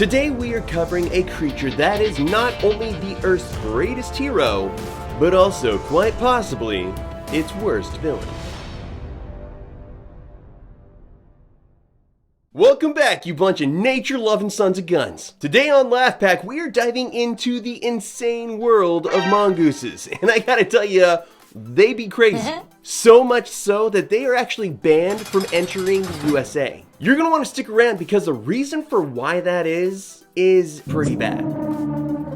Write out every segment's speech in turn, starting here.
Today we are covering a creature that is not only the Earth's greatest hero, but also quite possibly its worst villain. Welcome back, you bunch of nature-loving sons of guns. Today on LaughPack, we are diving into the insane world of mongooses. And I gotta tell you, they be crazy. So much so that they are actually banned from entering the USA. You're gonna want to stick around because the reason for why that is pretty bad.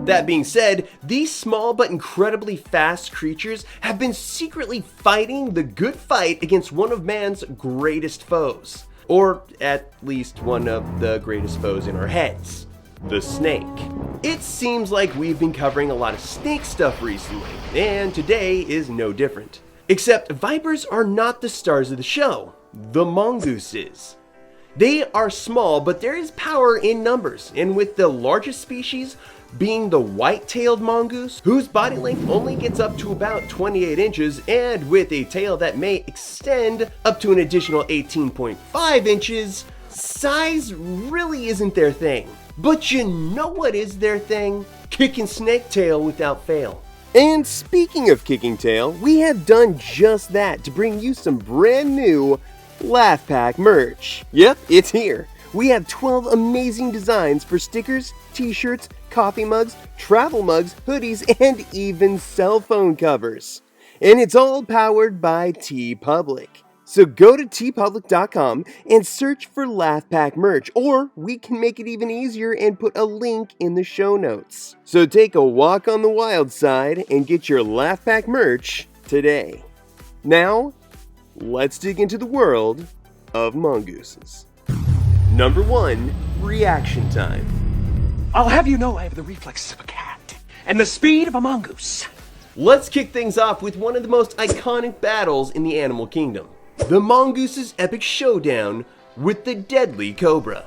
That being said, these small but incredibly fast creatures have been secretly fighting the good fight against one of man's greatest foes. Or at least one of the greatest foes in our heads, the snake. It seems like we've been covering a lot of snake stuff recently, and today is no different. Except vipers are not the stars of the show, the mongooses. They are small, but there is power in numbers, and with the largest species being the white-tailed mongoose, whose body length only gets up to about 28 inches, and with a tail that may extend up to an additional 18.5 inches, size really isn't their thing. But you know what is their thing? Kicking snake tail without fail. And speaking of kicking tail, we have done just that to bring you some brand new LaughPack merch. Yep, it's here. We have 12 amazing designs for stickers, t-shirts, coffee mugs, travel mugs, hoodies, and even cell phone covers. And it's all powered by TeePublic. So go to teepublic.com and search for LaughPack merch, or we can make it even easier and put a link in the show notes. So take a walk on the wild side and get your LaughPack merch today. Now, let's dig into the world of mongooses. Number 1, reaction time. I'll have you know I have the reflexes of a cat and the speed of a mongoose. Let's kick things off with one of the most iconic battles in the animal kingdom. The mongoose's epic showdown with the deadly cobra.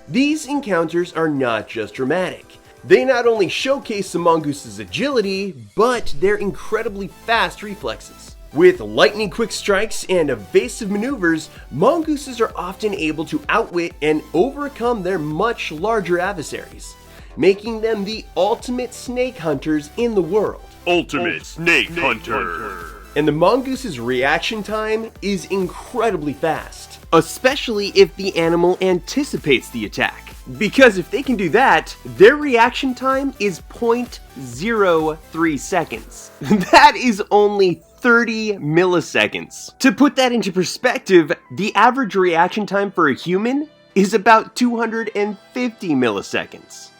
These encounters are not just dramatic. They not only showcase the mongoose's agility, but their incredibly fast reflexes. With lightning-quick strikes and evasive maneuvers, mongooses are often able to outwit and overcome their much larger adversaries, making them the ultimate snake hunters in the world. Ultimate snake hunter. And the mongoose's reaction time is incredibly fast, especially if the animal anticipates the attack. Because if they can do that, their reaction time is 0.03 seconds. That is only 30 milliseconds. To put that into perspective, the average reaction time for a human is about 250 milliseconds.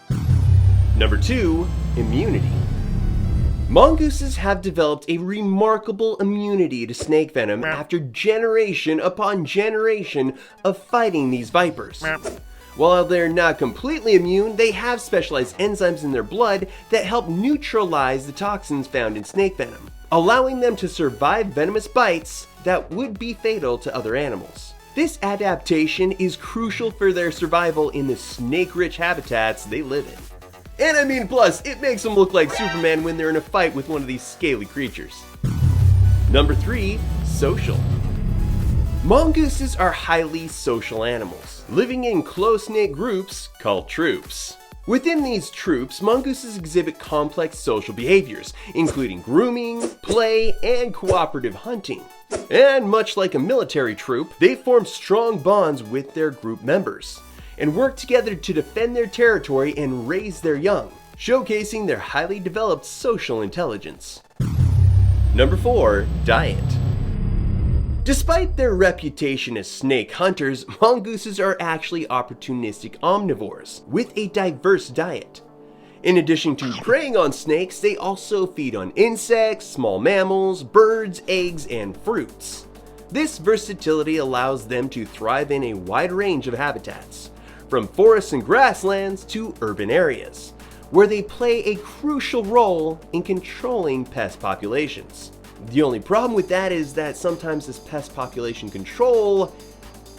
Number 2, immunity. Mongooses have developed a remarkable immunity to snake venom after generation upon generation of fighting these vipers. While they're not completely immune, they have specialized enzymes in their blood that help neutralize the toxins found in snake venom, allowing them to survive venomous bites that would be fatal to other animals. This adaptation is crucial for their survival in the snake-rich habitats they live in. And I mean, plus, it makes them look like Superman when they're in a fight with one of these scaly creatures. Number 3, social. Mongooses are highly social animals, living in close-knit groups called troops. Within these troops, mongooses exhibit complex social behaviors, including grooming, play, and cooperative hunting. And much like a military troop, they form strong bonds with their group members, and work together to defend their territory and raise their young, showcasing their highly developed social intelligence. Number 4, diet. Despite their reputation as snake hunters, mongooses are actually opportunistic omnivores with a diverse diet. In addition to preying on snakes, they also feed on insects, small mammals, birds, eggs, and fruits. This versatility allows them to thrive in a wide range of habitats, from forests and grasslands to urban areas, where they play a crucial role in controlling pest populations. The only problem with that is that sometimes this pest population control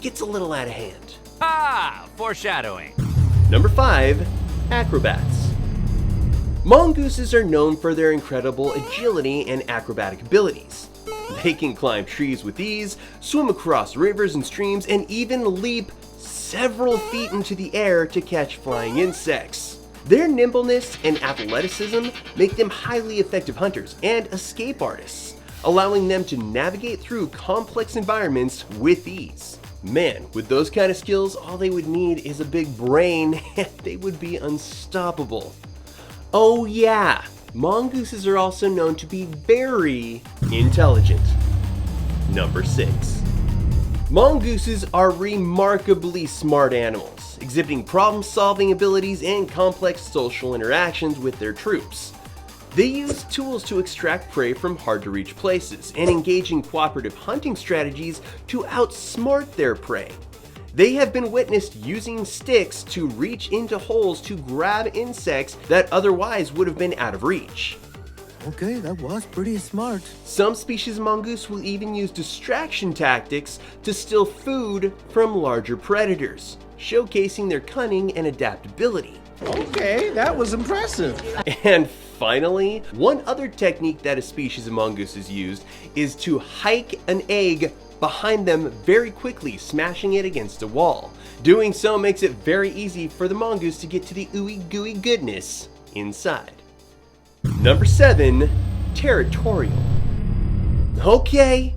gets a little out of hand. Ah, foreshadowing. Number 5, acrobats. Mongooses are known for their incredible agility and acrobatic abilities. They can climb trees with ease, swim across rivers and streams, and even leap several feet into the air to catch flying insects. Their nimbleness and athleticism make them highly effective hunters and escape artists, allowing them to navigate through complex environments with ease. Man, with those kind of skills, all they would need is a big brain and they would be unstoppable. Oh yeah, mongooses are also known to be very intelligent. Number 6. Mongooses are remarkably smart animals, exhibiting problem-solving abilities and complex social interactions with their troops. They use tools to extract prey from hard-to-reach places and engage in cooperative hunting strategies to outsmart their prey. They have been witnessed using sticks to reach into holes to grab insects that otherwise would have been out of reach. Okay, that was pretty smart. Some species of mongoose will even use distraction tactics to steal food from larger predators, showcasing their cunning and adaptability. Okay, that was impressive. And finally, one other technique that a species of mongooses used is to hike an egg behind them very quickly, smashing it against a wall. Doing so makes it very easy for the mongoose to get to the ooey gooey goodness inside. Number 7, territorial. Okay,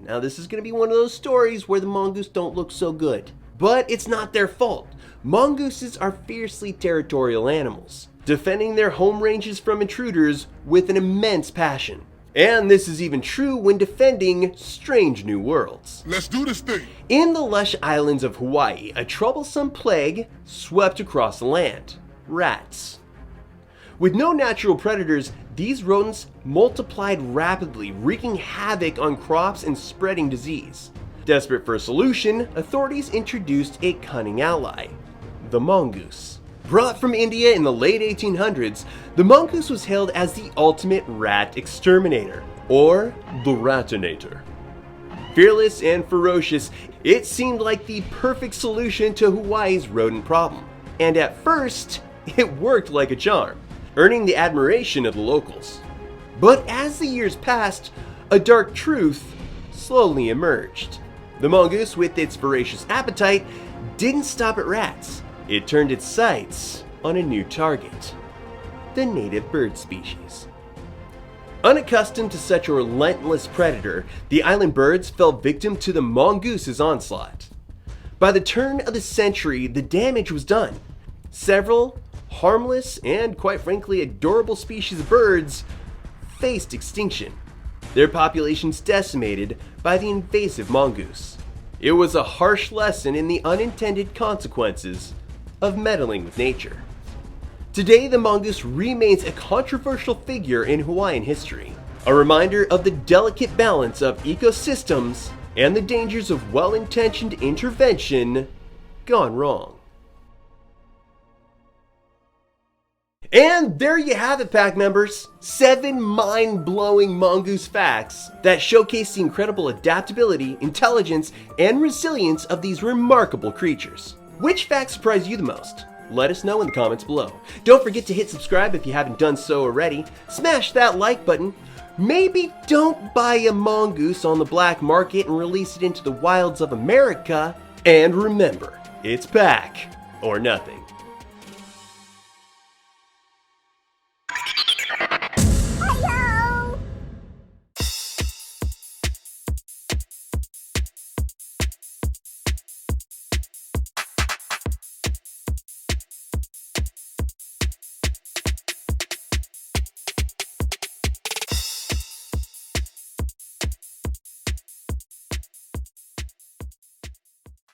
now this is going to be one of those stories where the mongoose don't look so good. But it's not their fault. Mongooses are fiercely territorial animals, defending their home ranges from intruders with an immense passion. And this is even true when defending strange new worlds. Let's do this thing. In the lush islands of Hawaii, a troublesome plague swept across the land: rats. With no natural predators, these rodents multiplied rapidly, wreaking havoc on crops and spreading disease. Desperate for a solution, authorities introduced a cunning ally: the mongoose. Brought from India in the late 1800s, the mongoose was hailed as the ultimate rat exterminator, or the ratinator. Fearless and ferocious, it seemed like the perfect solution to Hawaii's rodent problem. And at first, it worked like a charm, earning the admiration of the locals. But as the years passed, a dark truth slowly emerged. The mongoose, with its voracious appetite, didn't stop at rats. It turned its sights on a new target: the native bird species. Unaccustomed to such a relentless predator, the island birds fell victim to the mongoose's onslaught. By the turn of the century, the damage was done. Several harmless and, quite frankly, adorable species of birds faced extinction, their populations decimated by the invasive mongoose. It was a harsh lesson in the unintended consequences of meddling with nature. Today, the mongoose remains a controversial figure in Hawaiian history, a reminder of the delicate balance of ecosystems and the dangers of well-intentioned intervention gone wrong. And there you have it, pack members. 7 mind-blowing mongoose facts that showcase the incredible adaptability, intelligence, and resilience of these remarkable creatures. Which fact surprised you the most? Let us know in the comments below. Don't forget to hit subscribe if you haven't done so already. Smash that like button. Maybe don't buy a mongoose on the black market and release it into the wilds of America. And remember, it's pack or nothing.